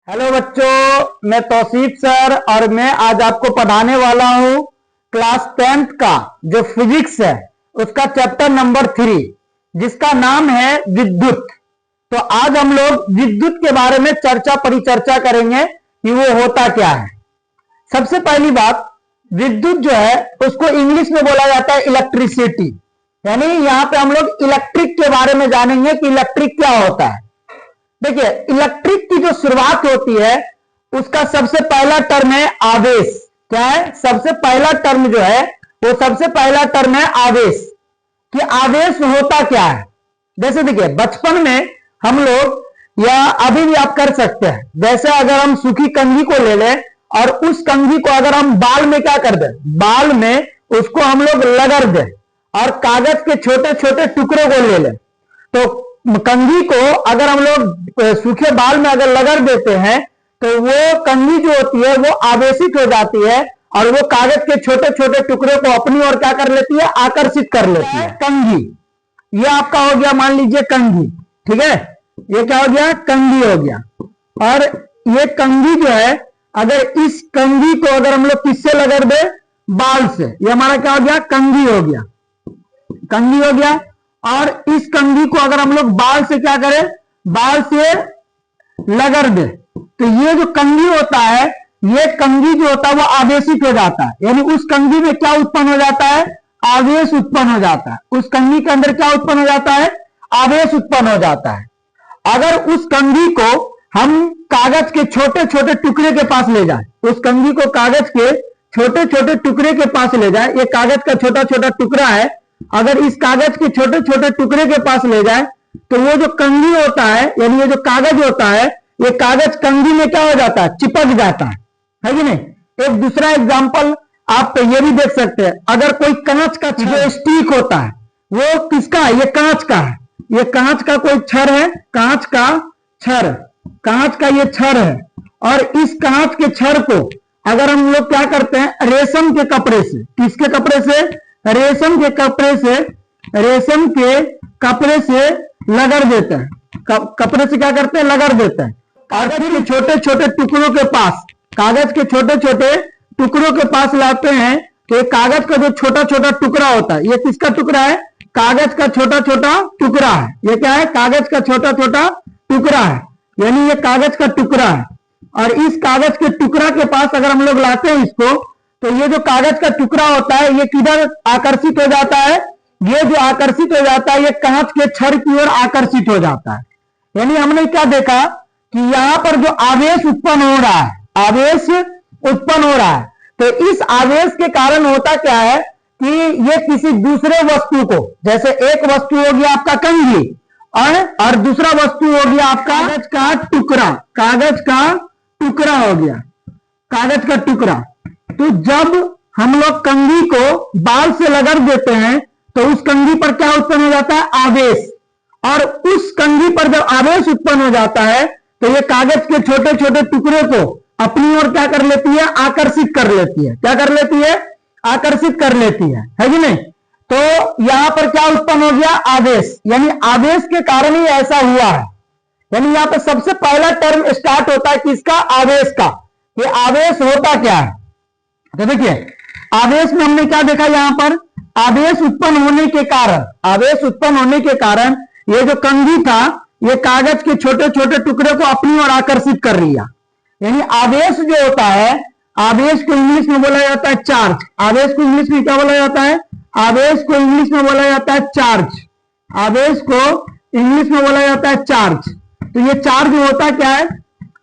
Hello बच्चों, मैं Tausif sir और मैं आज आपको पढ़ाने वाला हूं क्लास 10th का जो फिजिक्स है उसका चैप्टर नंबर 3 जिसका नाम है विद्युत। तो आज हम लोग विद्युत के बारे में परिचर्चा करेंगे कि वो होता क्या है। सबसे पहली बात, विद्युत जो है उसको इंग्लिश में बोला जाता है इलेक्ट्रिसिटी, यानी यहां पे हम लोग इलेक्ट्रिक के बारे में जानेंगे कि इलेक्ट्रिक क्या होता है। देखिए, इलेक्ट्रिक की जो शुरुआत होती है उसका सबसे पहला टर्म है आवेश। क्या है? सबसे पहला टर्म जो है वो सबसे पहला टर्म है आवेश। कि आवेश होता क्या है? जैसे देखिए, बचपन में हम लोग या अभी भी आप कर सकते हैं, जैसे अगर हम सूखी कंघी को ले लें और उस कंघी को अगर हम बाल में क्या कर दें, बाल में उसको हम लोग रगड़ दें और कागज के छोटे छोटे टुकड़ों को ले लें, तो कंघी को अगर हम लोग सूखे बाल में अगर रगड़ देते हैं तो वो कंघी जो होती है वो आवेशित हो जाती है और वो कागज के छोटे छोटे टुकड़ों को अपनी ओर क्या कर लेती है, आकर्षित कर लेती है। कंघी ये आपका हो गया, मान लीजिए कंघी, ठीक है, ये क्या हो गया, कंघी हो गया। और ये कंघी जो है, अगर इस कंघी को अगर हम लोग किससे रगड़ दे, बाल से, ये हमारा क्या हो गया, कंघी हो गया, कंघी हो गया। और इस कंघी को अगर हम लोग बाल से क्या करें, बाल से रगड़ दे, तो ये जो कंघी होता है, ये कंघी जो होता है वो आवेशित हो जाता है, यानी उस कंघी में क्या उत्पन्न हो जाता है, आवेश उत्पन्न हो जाता है। उस कंघी के अंदर क्या उत्पन्न हो जाता है, आवेश उत्पन्न हो जाता है। अगर उस कंघी को हम कागज के छोटे छोटे टुकड़े के पास ले जाए, उस कंघी को कागज के छोटे छोटे टुकड़े के पास ले जाए, ये कागज का छोटा छोटा टुकड़ा है, अगर इस कागज के छोटे छोटे टुकड़े के पास ले जाए तो वो जो कंघी होता है, यानी ये जो कागज होता है, ये कागज कंघी में क्या हो जाता है, चिपक जाता है कि नहीं। एक दूसरा एग्जांपल आप ये भी देख सकते हैं, अगर कोई कांच का जो स्टिक होता है वो किसका है, ये कांच का है, ये कांच का कोई छड़ है, कांच का छड़, कांच का ये छड़ है, और इस कांच के छड़ को अगर हम लोग क्या करते हैं, रेशम के कपड़े से, किसके कपड़े से, रेशम के कपड़े से, रेशम के कपड़े से रगड़ देते हैं, कपड़े से क्या करते हैं, रगड़ देते हैं। और फिर छोटे छोटे टुकड़ों के पास, कागज के छोटे छोटे टुकड़ों के पास लाते हैं, तो कागज का जो छोटा छोटा टुकड़ा होता है, ये किसका टुकड़ा है, कागज का छोटा छोटा टुकड़ा है। ये क्या है, कागज का छोटा छोटा टुकड़ा है, यानी ये कागज का टुकड़ा है। और इस कागज के टुकड़ा के पास अगर हम लोग लाते हैं इसको, तो ये जो कागज का टुकड़ा होता है ये किधर आकर्षित हो जाता है, ये जो आकर्षित हो जाता है ये कांच के छड़ की ओर आकर्षित हो जाता है। यानी हमने क्या देखा कि यहां पर जो आवेश उत्पन्न हो रहा है, आवेश उत्पन्न हो रहा है, तो इस आवेश के कारण होता क्या है कि ये किसी दूसरे वस्तु को, जैसे एक वस्तु हो गया आपका कंघी और दूसरा वस्तु हो गया आपका कागज का टुकड़ा, कागज का टुकड़ा हो गया, कागज का टुकड़ा। तो जब हम लोग कंघी को बाल से रगड़ देते हैं तो उस कंघी पर क्या उत्पन्न हो जाता है, आवेश। और उस कंघी पर जब आवेश उत्पन्न हो जाता है तो ये कागज के छोटे छोटे टुकड़े को अपनी ओर क्या कर लेती है, आकर्षित कर लेती है। क्या कर लेती है, आकर्षित कर लेती है कि नहीं। तो यहां पर क्या उत्पन्न हो गया, आवेश, यानी आवेश के कारण ही ऐसा हुआ है। यानी यहां पर सबसे पहला टर्म स्टार्ट होता है किसका, आवेश का। ये आवेश होता क्या है, तो देखिए आवेश में हमने क्या देखा, यहां पर आवेश उत्पन्न होने के कारण, आवेश उत्पन्न होने के कारण ये जो कंघी था ये कागज के छोटे छोटे टुकड़े को अपनी ओर आकर्षित कर लिया। यानी आवेश जो होता है, आवेश को इंग्लिश में बोला जाता है चार्ज। आवेश को इंग्लिश में क्या बोला जाता है, आवेश को इंग्लिश में बोला जाता है चार्ज। आवेश को इंग्लिश में बोला जाता है चार्ज। तो ये चार्ज होता क्या है,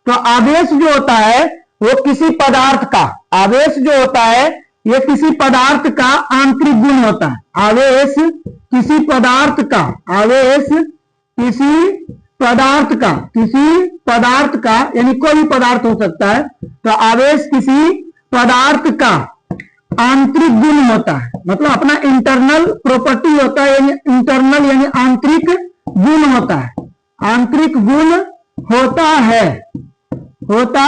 तो आवेश जो होता है वो किसी पदार्थ का, आवेश जो होता है ये किसी पदार्थ का आंतरिक गुण होता है। आवेश किसी पदार्थ का, आवेश किसी पदार्थ का, किसी पदार्थ का, यानी कोई भी पदार्थ हो सकता है, तो आवेश किसी पदार्थ का आंतरिक गुण होता है, मतलब अपना इंटरनल प्रॉपर्टी होता है, यानी इंटरनल यानी आंतरिक गुण होता है, आंतरिक गुण होता है, होता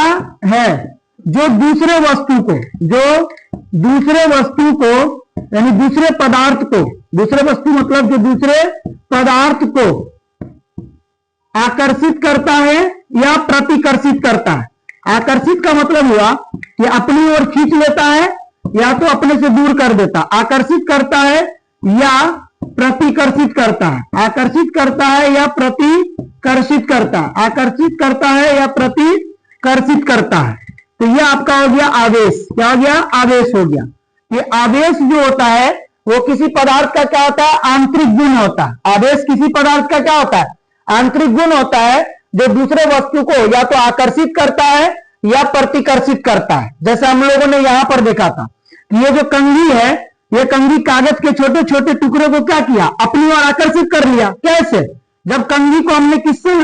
है जो दूसरे वस्तु को, जो दूसरे वस्तु को यानी दूसरे पदार्थ को, दूसरे वस्तु मतलब जो दूसरे पदार्थ को आकर्षित करता है या प्रतिकर्षित करता है। आकर्षित का मतलब हुआ कि अपनी ओर खींच लेता है या तो अपने से दूर कर देता। आकर्षित करता है या प्रतिकर्षित करता है। आकर्षित करता है या प्रतिकर्षित करता है। आकर्षित करता है या प्रतिकर्षित करता है। तो ये आपका हो गया आवेश। क्या हो गया? आवेश हो गया। ये आवेश जो होता है वो किसी पदार्थ का क्या होता है? आंतरिक गुण होता है। आवेश किसी पदार्थ का क्या होता है? आंतरिक गुण होता है, जो दूसरे वस्तु को या तो आकर्षित करता है या प्रतिकर्षित करता है। जैसे हम लोगों ने यहां पर देखा था कि ये जो कंघी है, ये कंघी कागज के छोटे छोटे टुकड़ों को क्या किया? अपनी ओर आकर्षित कर लिया। कैसे? जब कंघी को हमने किससे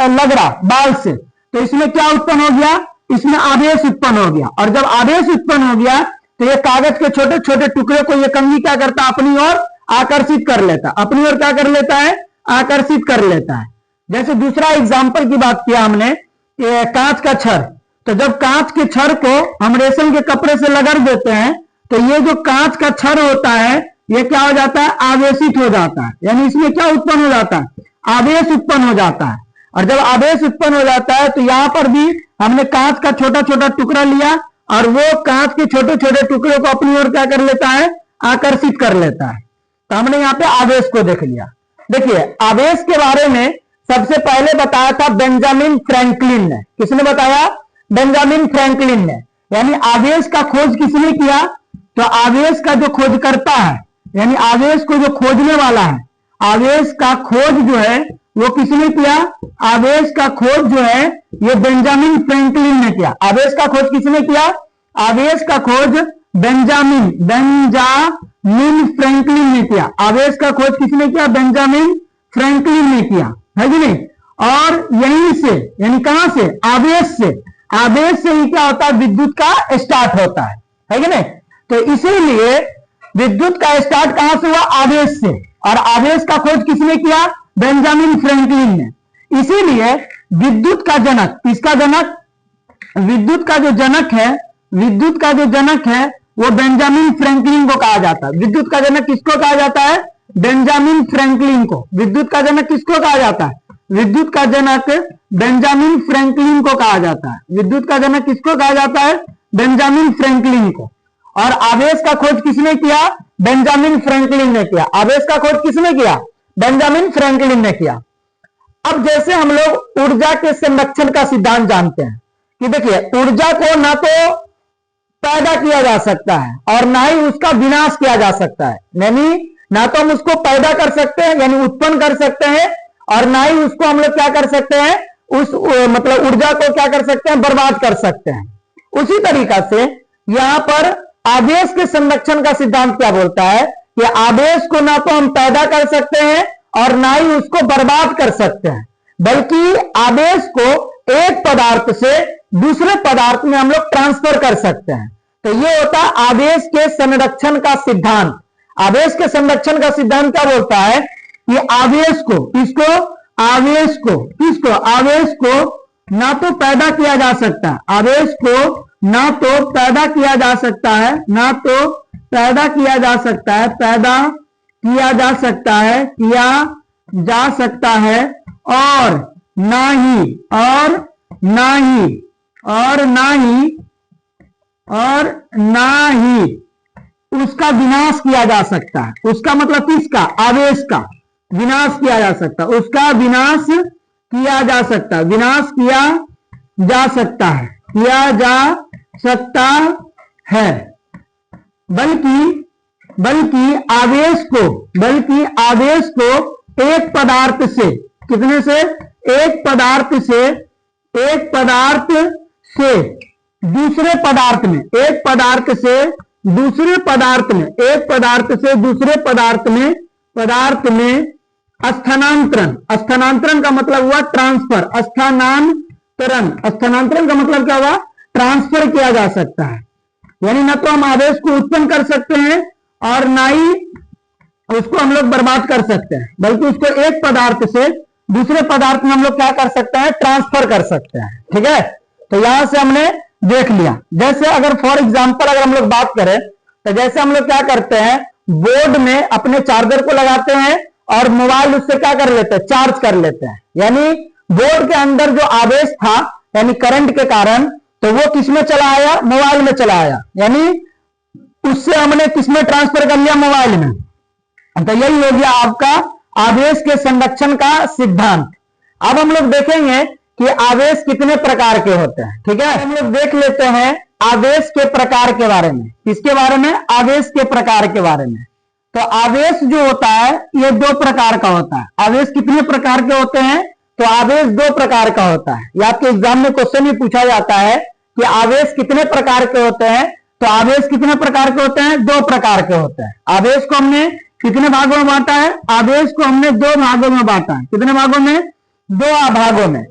लगड़ा? बाल से। तो इसमें क्या उत्पन्न हो गया? इसमें आवेश उत्पन्न हो गया। और जब आवेश उत्पन्न हो गया तो ये कागज के छोटे छोटे टुकड़े को ये कंघी क्या करता? अपनी ओर आकर्षित कर लेता। अपनी ओर क्या कर लेता है? आकर्षित कर लेता है। जैसे दूसरा एग्जाम्पल की बात किया हमने, कांच का छड़। तो जब कांच के छड़ को हम रेशम के कपड़े से रगड़ देते हैं तो ये जो कांच का छड़ होता है ये क्या हो जाता है? आवेशित हो जाता है। यानी इसमें क्या उत्पन्न हो जाता है? आवेश उत्पन्न हो जाता है। और जब आवेश उत्पन्न हो जाता है तो यहां पर भी हमने कांच का छोटा छोटा टुकड़ा लिया और वो कांच के छोटे छोटे टुकड़े को अपनी ओर क्या कर लेता है? आकर्षित कर लेता है। तो हमने यहाँ पे आवेश को देख लिया। देखिए, आवेश के बारे में सबसे पहले बताया था बेंजामिन फ्रैंकलिन ने। किसने बताया? बेंजामिन फ्रैंकलिन ने। यानी आवेश का खोज किसने किया? तो आवेश का जो खोजकर्ता है, यानी आवेश को जो खोजने वाला है, आवेश का खोज जो है वो किसने किया? आवेश का खोज जो है ये बेंजामिन फ्रैंकलिन ने किया। आवेश का खोज किसने किया? आवेश का खोज बेंजामिन फ्रैंकलिन ने किया। आवेश का खोज किसने किया? बेंजामिन फ्रैंकलिन ने किया, है कि नहीं? और यहीं से, यानी कहां से? आवेश से। आवेश से ही क्या होता है? विद्युत का स्टार्ट होता है कि नहीं? तो इसीलिए विद्युत का स्टार्ट कहां से हुआ? आवेश से। और आवेश का खोज किसने किया? बेंजामिन फ्रैंकलिन ने। इसीलिए विद्युत का जनक, इसका जनक, विद्युत का जो जनक है, विद्युत का जो जनक है वो बेंजामिन फ्रैंकलिन को कहा जाता है। विद्युत का जनक किसको कहा जाता है? बेंजामिन फ्रैंकलिन को। विद्युत का जनक किसको कहा जाता है? विद्युत का जनक बेंजामिन फ्रैंकलिन को कहा जाता है। विद्युत का जनक किसको कहा जाता है? बेंजामिन फ्रैंकलिन को। और आवेश का खोज किसने किया? बेंजामिन फ्रैंकलिन ने किया। आवेश का खोज किसने किया? बेंजामिन फ्रैंकलिन ने किया। अब जैसे हम लोग ऊर्जा के संरक्षण का सिद्धांत जानते हैं कि देखिए, ऊर्जा को ना तो पैदा किया जा सकता है और ना ही उसका विनाश किया जा सकता है। यानी ना तो हम उसको पैदा कर सकते हैं, यानी उत्पन्न कर सकते हैं, और ना ही उसको हम लोग क्या कर सकते हैं? उस मतलब ऊर्जा को क्या कर सकते हैं? बर्बाद कर सकते हैं। उसी तरीका से यहां पर आवेश के संरक्षण का सिद्धांत क्या बोलता है कि आवेश को ना तो हम पैदा कर सकते हैं और ना ही उसको बर्बाद कर सकते हैं, बल्कि आवेश को एक पदार्थ से दूसरे पदार्थ में हम लोग ट्रांसफर कर सकते हैं। तो ये होता है आवेश के संरक्षण का सिद्धांत। आवेश के संरक्षण का सिद्धांत क्या बोलता है कि आवेश को, आवेश को ना तो पैदा किया जा सकता है, आवेश को ना तो पैदा किया जा सकता है, ना तो पैदा किया जा सकता है, पैदा किया जा सकता है, किया जा सकता है, और ना ही उसका विनाश किया जा सकता है। उसका मतलब किसका? आवेश का विनाश किया जा सकता है। उसका विनाश किया जा सकता है, विनाश किया जा सकता है, किया जा सकता है। बल्कि आवेश को एक पदार्थ से, कितने से? एक पदार्थ से दूसरे पदार्थ में, एक पदार्थ से दूसरे पदार्थ में, एक पदार्थ से दूसरे पदार्थ में स्थानांतरण का मतलब हुआ ट्रांसफर। स्थानांतरण का मतलब क्या हुआ? ट्रांसफर किया जा सकता है। यानी ना तो हम आवेश को उत्पन्न कर सकते हैं और ना ही उसको हम लोग बर्बाद कर सकते हैं, बल्कि उसको एक पदार्थ से दूसरे पदार्थ में हम लोग क्या कर सकते हैं? ट्रांसफर कर सकते हैं। ठीक है, तो यहां से हमने देख लिया। जैसे अगर फॉर एग्जांपल अगर हम लोग बात करें तो जैसे हम लोग क्या करते हैं, बोर्ड में अपने चार्जर को लगाते हैं और मोबाइल उससे क्या कर लेते हैं? चार्ज कर लेते हैं। यानी बोर्ड के अंदर जो आवेश था यानी करंट के कारण, तो वो किसमें चला आया, मोबाइल में चला आया, यानी उससे हमने किसमें ट्रांसफर कर लिया, मोबाइल में। तो यही हो गया आपका आवेश के संरक्षण का सिद्धांत। अब हम लोग देखेंगे कि आवेश कितने प्रकार के होते हैं। ठीक है, हम लोग देख लेते हैं आवेश के प्रकार के बारे में। किसके बारे में, आवेश के प्रकार के बारे में। तो आवेश जो होता है ये दो प्रकार का होता है। आवेश कितने प्रकार के होते हैं, तो आवेश दो प्रकार का होता है। ये आपके एग्जाम में क्वेश्चन ही पूछा जाता है कि आवेश कितने प्रकार के होते हैं। तो आवेश कितने प्रकार के होते हैं, दो प्रकार के होते हैं। आवेश को हमने कितने भागों में बांटा है, आवेश को हमने दो भागों में बांटा है। कितने भागों में, दो भागों में।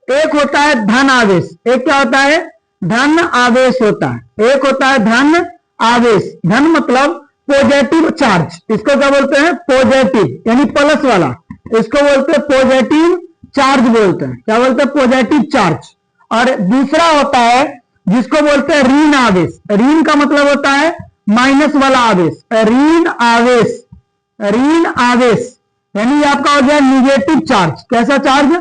एक होता है धन आवेश, एक क्या होता है, धन आवेश होता है। एक होता है धन आवेश, धन मतलब पॉजिटिव चार्ज, इसको क्या बोलते हैं, पॉजिटिव यानी प्लस वाला, इसको बोलते हैं पॉजिटिव चार्ज बोलते हैं। क्या बोलते हैं, पॉजिटिव चार्ज। और दूसरा होता है जिसको बोलते हैं ऋण आवेश। ऋण का मतलब होता है माइनस वाला आवेश, ऋण आवेश, ऋण आवेश यानी आपका हो गया निगेटिव चार्ज। कैसा चार्ज,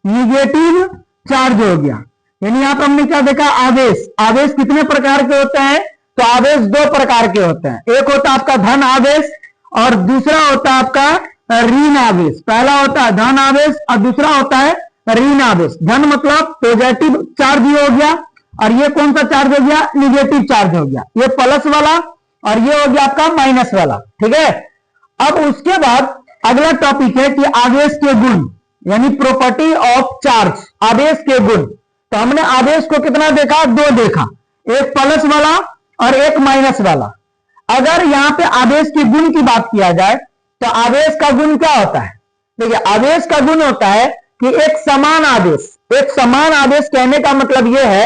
निगेटिव चार्ज हो गया। यानी यहां पर हमने क्या देखा, आवेश। आवेश कितने प्रकार के होते हैं, तो आवेश दो प्रकार के होते हैं। एक होता है आपका धन आवेश और दूसरा होता है आपका ऋण आवेश। पहला होता है धन आवेश और दूसरा होता है ऋण आवेश। धन मतलब पॉजिटिव चार्ज हो गया और ये कौन सा चार्ज हो गया, निगेटिव चार्ज हो गया। ये प्लस वाला और ये हो गया आपका माइनस वाला। ठीक है, अब उसके बाद अगला टॉपिक है कि आवेश के गुण यानी प्रॉपर्टी ऑफ चार्ज, आवेश के गुण। तो हमने आवेश को कितना देखा, दो देखा, एक प्लस वाला और एक माइनस वाला। अगर यहां पे आवेश के गुण की बात किया जाए तो आवेश का गुण क्या होता है, देखिए आवेश का गुण होता है कि एक समान आवेश। एक समान आवेश कहने का मतलब यह है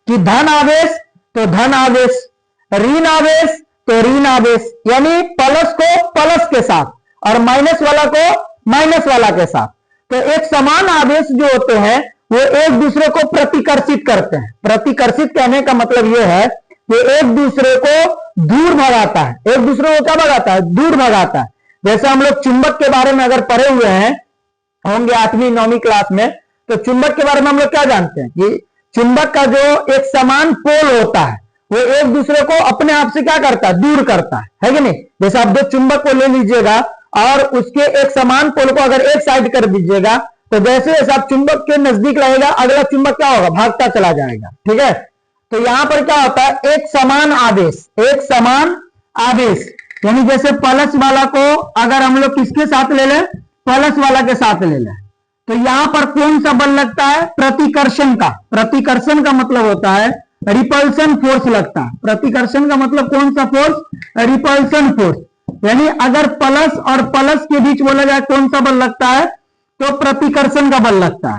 कि धन आवेश तो धन आवेश, ऋण आवेश तो ऋण आवेश, यानी प्लस को प्लस के साथ और माइनस वाला को माइनस वाला के साथ। तो एक समान आवेश जो होते हैं वो एक दूसरे को प्रतिकर्षित करते हैं। प्रतिकर्षित कहने का मतलब यह है कि एक दूसरे को दूर भगाता है, एक दूसरे को क्या भगाता है, दूर भगाता है। जैसे हम लोग चुंबक के बारे में अगर पढ़े हुए हैं होंगे 8वीं 9वीं क्लास में, तो चुंबक के बारे में हम लोग क्या जानते हैं कि चुंबक का जो एक समान पोल होता है वो एक दूसरे को अपने आप से क्या करता है, दूर करता है कि नहीं। जैसे आप दो चुंबक को ले लीजिएगा और उसके एक समान पोल को अगर एक साइड कर दीजिएगा तो जैसे जैसे आप चुंबक के नजदीक रहेगा अगला चुंबक क्या होगा, भागता चला जाएगा। ठीक है, तो यहां पर क्या होता है, एक समान आवेश, एक समान आवेश यानी जैसे प्लस वाला को अगर हम लोग किसके साथ ले लें, प्लस वाला के साथ ले लें, तो यहां पर कौन सा बल लगता है, प्रतिकर्षण का। प्रतिकर्षण का मतलब होता है रिपल्सन फोर्स लगता है। प्रतिकर्षण का मतलब कौन सा फोर्स, रिपल्सन फोर्स। यानी अगर प्लस और प्लस के बीच बोला जाए कौन सा बल लगता है, तो प्रतिकर्षण का बल लगता है।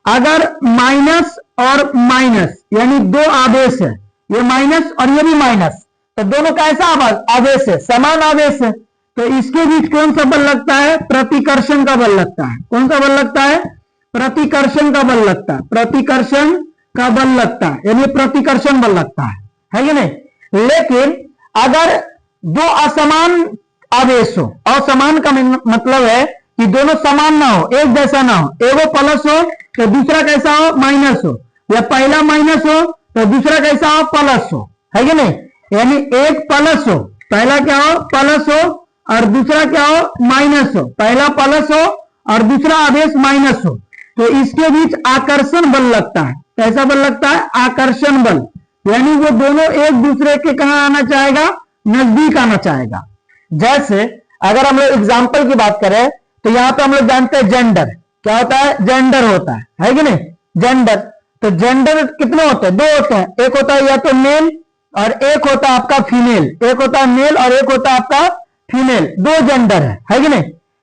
अगर माइनस और माइनस यानी दो आवेश है, ये माइनस और ये भी माइनस, तो दोनों का ऐसा आवेश है, समान आवेश है, तो इसके बीच कौन सा बल लगता है, प्रतिकर्षण का बल लगता है। कौन सा बल लगता है, प्रतिकर्षण का बल लगता है, प्रतिकर्षण का बल लगता है, यानी प्रतिकर्षण बल लगता है कि नहीं। लेकिन अगर दो असमान आवेश हो, असमान का मतलब है कि दोनों समान ना हो, एक जैसा ना हो, एगो प्लस हो तो दूसरा कैसा हो, माइनस हो, या पहला माइनस हो तो दूसरा कैसा हो, प्लस हो, है कि नहीं। यानी एक प्लस हो, पहला क्या हो, प्लस हो और दूसरा क्या हो, माइनस हो, पहला प्लस हो और दूसरा आवेश माइनस हो, तो इसके बीच आकर्षण बल लगता है। कैसा बल लगता है, आकर्षण बल, यानी वो दोनों एक दूसरे के कहां आना चाहेगा, नजदीक आना चाहेगा। जैसे अगर हम लोग एग्जाम्पल की बात करें तो यहां पे हम लोग जानते हैं जेंडर, क्या होता है, जेंडर होता है कि नहीं, जेंडर। तो जेंडर कितने होते हैं, दो होते हैं, एक होता है या तो मेल और एक होता है आपका फीमेल, एक होता है मेल और एक होता है आपका फीमेल, दो जेंडर है कि नहीं।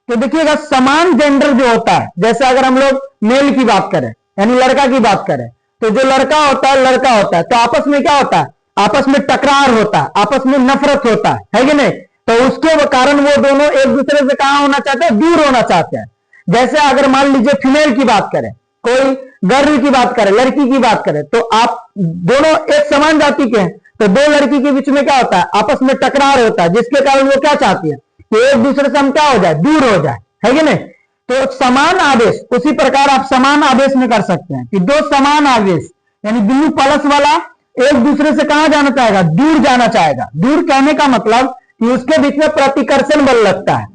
तो देखिएगा समान जेंडर जो होता है, जैसे अगर हम लोग मेल की बात करें यानी लड़का की बात करें, तो जो लड़का होता है लड़का होता है, तो आपस में क्या होता है, आपस में टकरार होता है, आपस में नफरत होता है कि नहीं। तो उसके कारण वो दोनों एक दूसरे से कहां होना चाहते हैं, दूर होना चाहते हैं। जैसे अगर मान लीजिए फीमेल की बात करें, कोई गर्ल की बात करें, लड़की की बात करें, तो आप दोनों एक समान जाति के हैं, तो दो लड़की के बीच में क्या होता है, आपस में टकरार होता है, जिसके कारण वो क्या चाहती है कि एक दूसरे से हम क्या हो जाए, दूर हो जाए, है कि नहीं। तो समान आवेश, उसी प्रकार आप समान आवेश में कर सकते हैं कि दो समान आवेश यानी बिंदु प्लस वाला एक दूसरे से कहां जाना चाहेगा, दूर जाना चाहेगा। दूर कहने का मतलब कि उसके बीच में प्रतिकर्षण बल लगता है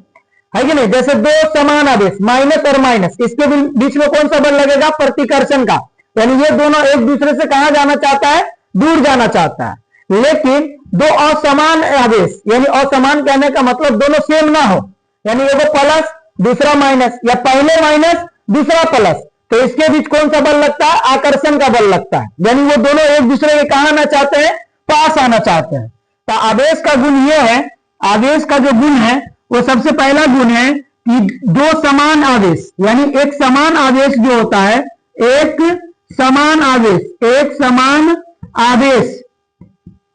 कि नहीं। जैसे दो समान आवेश माइनस और माइनस, इसके बीच में कौन सा बल लगेगा, प्रतिकर्षण का, यानी ये दोनों एक दूसरे से कहां जाना चाहता है, दूर जाना चाहता है। लेकिन दो असमान आवेश, यानी असमान कहने का मतलब दोनों सेम ना हो, यानी एगो प्लस दूसरा माइनस या पहले माइनस दूसरा प्लस, तो इसके बीच कौन सा बल लगता है, आकर्षण का बल लगता है, यानी वो दोनों एक दूसरे के कहां आना चाहते हैं, पास आना चाहते हैं। तो आवेश का गुण ये है, आवेश का जो गुण है वो सबसे पहला गुण है कि दो समान आवेश, यानी एक समान आवेश जो होता है, एक समान आवेश, एक समान आवेश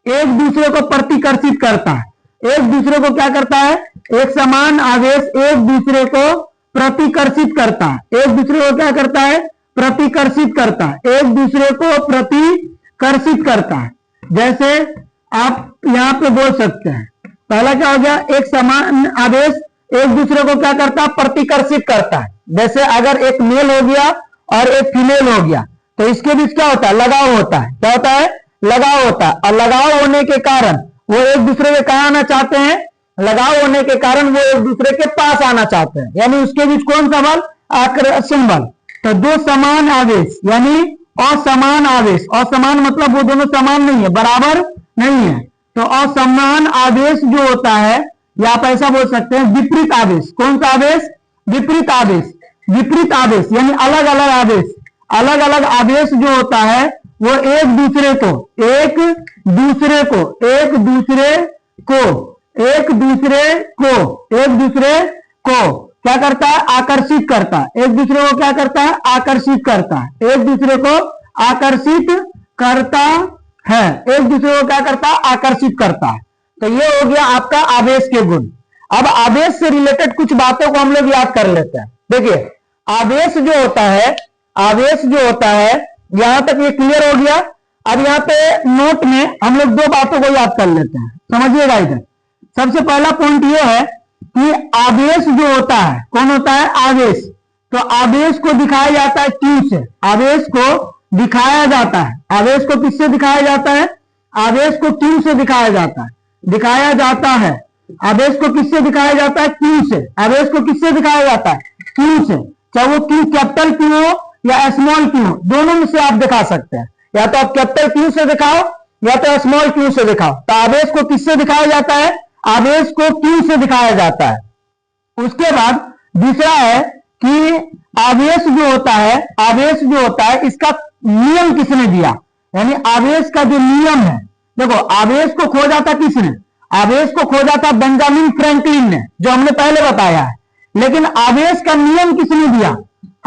एक दूसरे को प्रतिकर्षित करता है। एक दूसरे को क्या करता है, एक समान आवेश एक दूसरे को प्रतिकर्षित करता है। एक दूसरे को क्या करता है, प्रतिकर्षित करता है, एक दूसरे को प्रतिकर्षित करता है। जैसे आप यहां पे बोल सकते हैं, पहला क्या हो गया, एक समान आवेश एक दूसरे को क्या करता है, प्रतिकर्षित करता है। जैसे अगर एक मेल हो गया और एक फीमेल हो गया, तो इसके बीच क्या होता है, लगाव होता है। क्या होता है, लगाव होता है। और लगाव होने के कारण वो एक दूसरे के कहां आना चाहते हैं, लगाव होने के कारण वो एक दूसरे के पास आना चाहते हैं, यानी उसके बीच कौन सा बल, आकर्षण बल। तो दो समान आवेश यानी असमान आवेश, असमान मतलब वो दोनों समान नहीं है, बराबर नहीं है। तो असमान आवेश जो होता है, या आप ऐसा बोल सकते हैं विपरीत आवेश। कौन सा आवेश, विपरीत आवेश। विपरीत आवेश यानी अलग अलग आवेश, अलग अलग आवेश जो होता है वो एक दूसरे को क्या करता है, आकर्षित करता है। एक दूसरे को क्या करता है, आकर्षित करता है। एक दूसरे को आकर्षित करता है, एक दूसरे को क्या करता है, आकर्षित करता है। तो ये हो गया आपका आवेश के गुण। अब आवेश से रिलेटेड कुछ बातों को हम लोग याद कर लेते हैं। देखिए आवेश जो होता है, आवेश जो होता है, यहां तक ये क्लियर हो गया। अब यहाँ पे नोट में हम लोग दो बातों को याद कर लेते हैं, समझिएगा इधर। सबसे पहला पॉइंट ये है कि आवेश जो होता है, कौन होता है, आवेश। तो आवेश को दिखाया जाता है क्यू से, आवेश को दिखाया जाता है। आवेश को किससे दिखाया जाता है, आवेश को क्यू से दिखाया जाता है, दिखाया जाता है। आवेश को किससे दिखाया जाता है, क्यू से। आवेश को किससे दिखाया जाता है, क्यू से। चाहे वो क्यू कैपिटल क्यू हो या स्मॉल क्यू हो, दोनों में से आप दिखा सकते हैं। या तो आप कैपिटल क्यू से दिखाओ या तो स्मॉल क्यू से दिखाओ। तो आवेश को किससे दिखाया जाता है, आवेश को क्यू से दिखाया जाता है। उसके बाद दूसरा है कि आवेश जो होता है, आवेश जो होता है इसका नियम किसने दिया, यानी आवेश का जो नियम है। देखो आवेश को खोजा था किसने, आवेश को खोजा था बेंजामिन फ्रैंकलिन ने, जो हमने पहले बताया है। लेकिन आवेश का नियम किसने दिया,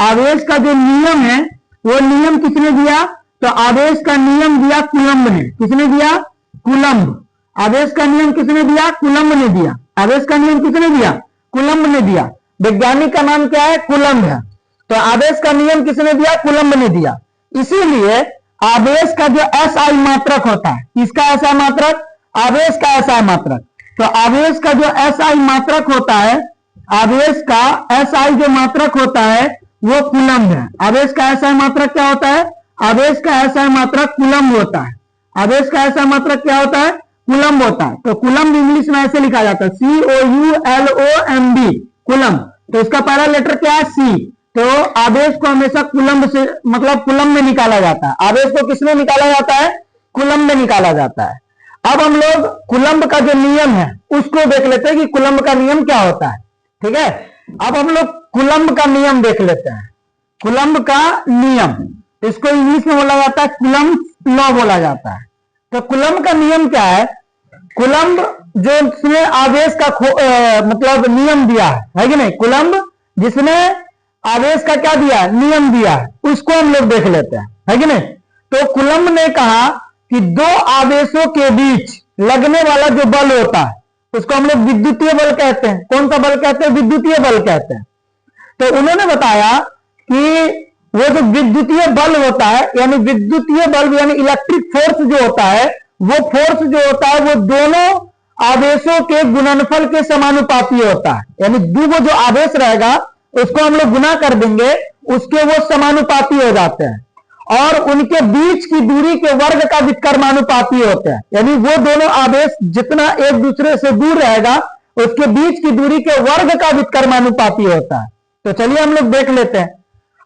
आवेश का जो नियम है वो नियम किसने दिया, तो आवेश का नियम दिया कूलम्ब ने। किसने दिया, कूलम्ब। आवेश का नियम किसने दिया, कूलम्ब ने दिया। आवेश का नियम किसने दिया, कूलम्ब ने दिया। वैज्ञानिक का नाम क्या है, कूलम्ब है। तो आवेश का नियम किसने दिया, कूलम्ब ने दिया। इसीलिए आवेश का जो एसआई मात्रक होता है, किसका एसआई मात्रक, आवेश का एसआई मात्रक। तो आवेश का जो एसआई मात्रक होता है, आवेश का एसआई जो मात्रक होता है वो कूलम्ब है। आवेश का एसआई मात्रक क्या होता है, आवेश का एसआई मात्रक कूलम्ब होता है। आवेश का एसआई मात्रक क्या होता है, कूलम्ब होता है। तो कूलम्ब इंग्लिश में ऐसे लिखा जाता है, COULOMB, कूलम्ब। तो इसका पहला लेटर क्या है, C। तो आवेश को हमेशा कूलम्ब से, मतलब कूलम्ब में निकाला जाता है। आवेश को किसमें निकाला जाता है, कूलम्ब में निकाला जाता है। अब हम लोग कूलम्ब का जो नियम है उसको देख लेते हैं कि कूलम्ब का नियम क्या होता है। ठीक है, अब हम लोग कूलम्ब का नियम देख लेते हैं। कूलम्ब का नियम, इसको इंग्लिश में बोला जाता है कूलम्ब लॉ बोला जाता है। तो कूलम्ब का नियम क्या है, कूलम्ब जो इसने आवेश का मतलब नियम दिया है कि नहीं, कूलम्ब जिसने आवेश का क्या दिया, नियम दिया है, उसको हम लोग देख लेते हैं, है कि नहीं। तो कूलम्ब ने कहा कि दो आवेशों के बीच लगने वाला जो बल होता है उसको हम लोग विद्युतीय बल कहते हैं। कौन सा बल कहते हैं, विद्युतीय बल कहते हैं। तो उन्होंने बताया कि वो जो विद्युतीय बल होता है, यानी विद्युतीय बल यानी इलेक्ट्रिक फोर्स जो होता है, वो फोर्स जो होता है वो दोनों आवेशों के गुणनफल के समानुपाती होता है। यानी दो जो आवेश रहेगा उसको हम लोग गुना कर देंगे, उसके वो समानुपाती हो जाते हैं, और उनके बीच की दूरी के वर्ग का व्युत्क्रमानुपाती होता है। यानी वो दोनों आवेश जितना एक दूसरे से दूर रहेगा, उसके बीच की दूरी के वर्ग का व्युत्क्रमानुपाती होता है। तो चलिए हम लोग देख लेते हैं।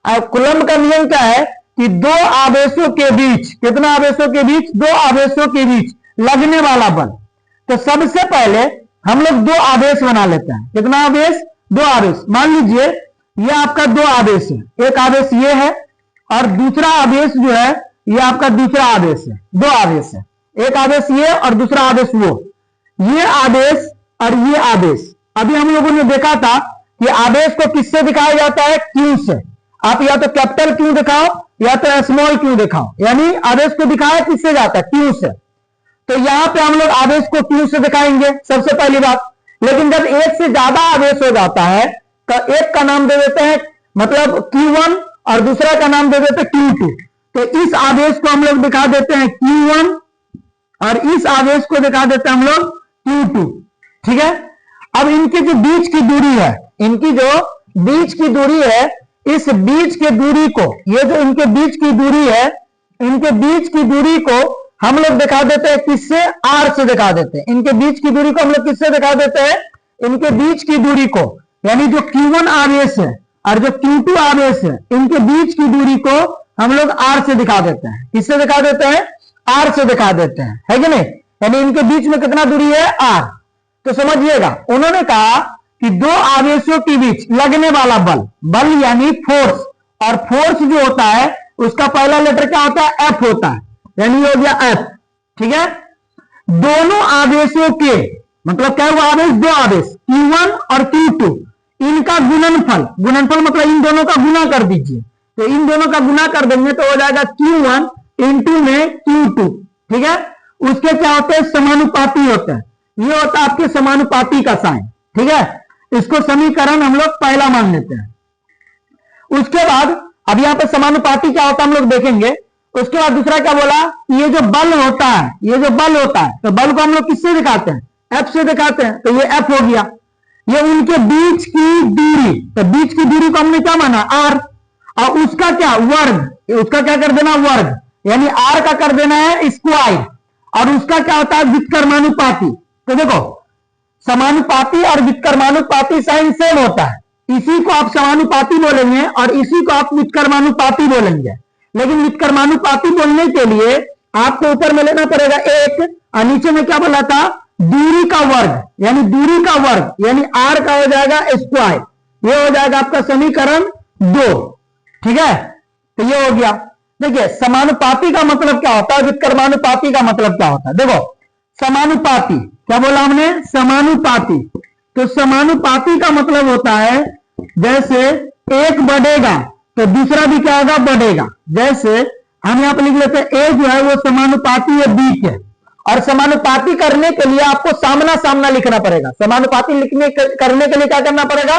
अब कूलम्ब का नियम क्या है कि दो आवेशों के बीच, कितना आवेशों के बीच, दो आवेशों के बीच लगने वाला बल। तो सबसे पहले हम लोग दो आवेश बना लेते हैं। कितना आवेश, दो आवेश। मान लीजिए ये आपका दो आवेश है, एक आवेश ये है और दूसरा आवेश जो है ये आपका दूसरा आवेश है। दो आवेश है, एक आवेश ये और दूसरा आवेश वो। ये आवेश और ये आवेश, अभी हम लोगों ने देखा था कि आवेश को किससे दिखाया जाता है, क्यू से। आप या तो कैपिटल क्यू दिखाओ या तो स्मॉल क्यू दिखाओ, यानी आवेश को दिखाया किससे जाता है, क्यू से। तो यहां पे हम लोग आवेश को क्यू से दिखाएंगे सबसे पहली बात। लेकिन जब एक से ज्यादा आवेश हो जाता है तो एक का नाम दे देते हैं मतलब Q1 और दूसरा का नाम दे देते हैं Q2। तो इस आवेश को हम लोग दिखा देते हैं Q1 और इस आवेश को दिखा देते हैं हम लोग Q2। ठीक है। अब इनकी जो बीच की दूरी है, इनकी जो बीच की दूरी है, इस बीच की दूरी को, ये जो इनके बीच की दूरी है, इनके बीच की दूरी को हम लोग दिखा देते हैं किससे, R से दिखा देते हैं। इनके बीच की दूरी को हम लोग किससे दिखा देते हैं, इनके बीच की दूरी को, यानी जो Q1 आवेश है और जो Q2 आवेश है, इनके बीच की दूरी को हम लोग R से दिखा देते हैं। किससे दिखा देते हैं, R से दिखा देते हैं, है कि नहीं। यानी इनके बीच में कितना दूरी है, R। तो समझिएगा, उन्होंने कहा कि दो आवेशों के बीच लगने वाला बल, बल यानी फोर्स, और फोर्स जो होता है उसका पहला लेटर क्या होता है, F होता है, यानी हो गया F। ठीक है। दोनों आवेशों के मतलब क्या हुआ, आवेश दो आवेश Q1 और Q2, इनका गुणनफल, गुणनफल मतलब इन दोनों का गुना कर दीजिए। तो इन दोनों का गुना कर देंगे तो हो जाएगा Q1 इंटू में Q2। ठीक है। उसके क्या होते हैं, समानुपाती होते हैं। ये होता है आपके समानुपाती का साइन। ठीक है। इसको समीकरण हम लोग पहला मान लेते हैं। उसके बाद अब यहां पर समानुपाती क्या होता है हम लोग देखेंगे। उसके बाद दूसरा क्या बोला, ये जो बल होता है, ये जो बल होता है, तो बल को हम लोग किससे दिखाते हैं, F से दिखाते हैं। तो ये F हो गया। ये उनके बीच की दूरी, तो बीच की दूरी को हमने क्या माना, R, और उसका क्या वर्ग, उसका क्या कर देना, वर्ग, यानी R का कर देना है स्क्वायर, और उसका क्या होता है, व्युत्क्रमानुपाती। तो देखो, समानुपाती और व्युत्क्रमानुपाती साइन सेम होता है। इसी को आप समानुपाती बोलेंगे और इसी को आप व्युत्क्रमानुपाती बोलेंगे। लेकिन व्युत्क्रमानुपाती बोलने के लिए आपको ऊपर में लेना पड़ेगा एक, और नीचे में क्या बोला था, दूरी का वर्ग, यानी दूरी का वर्ग, यानी R का हो जाएगा स्क्वायर। ये हो जाएगा आपका समीकरण 2। ठीक है। तो ये हो गया। देखिए, समानुपाती का मतलब क्या होता है, व्युत्क्रमानुपाती का मतलब क्या होता है। देखो, समानुपाती क्या बोला हमने, समानुपाती। तो समानुपाती का मतलब होता है जैसे एक बढ़ेगा तो दूसरा भी क्या होगा, बढ़ेगा। जैसे हम यहां पर लिख लेते हैं ए जो है वो समानुपाती है बी के, और समानुपाती करने के लिए आपको सामना सामना लिखना पड़ेगा। समानुपाती लिखने करने के लिए क्या करना पड़ेगा,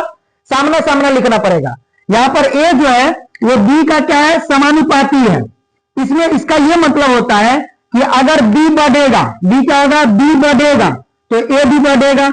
सामना सामना लिखना पड़ेगा। यहां पर ए जो है वो बी का क्या है, समानुपाती है। इसमें इसका यह मतलब होता है कि अगर बी बढ़ेगा, बी क्या होगा, बी बढ़ेगा तो ए भी बढ़ेगा,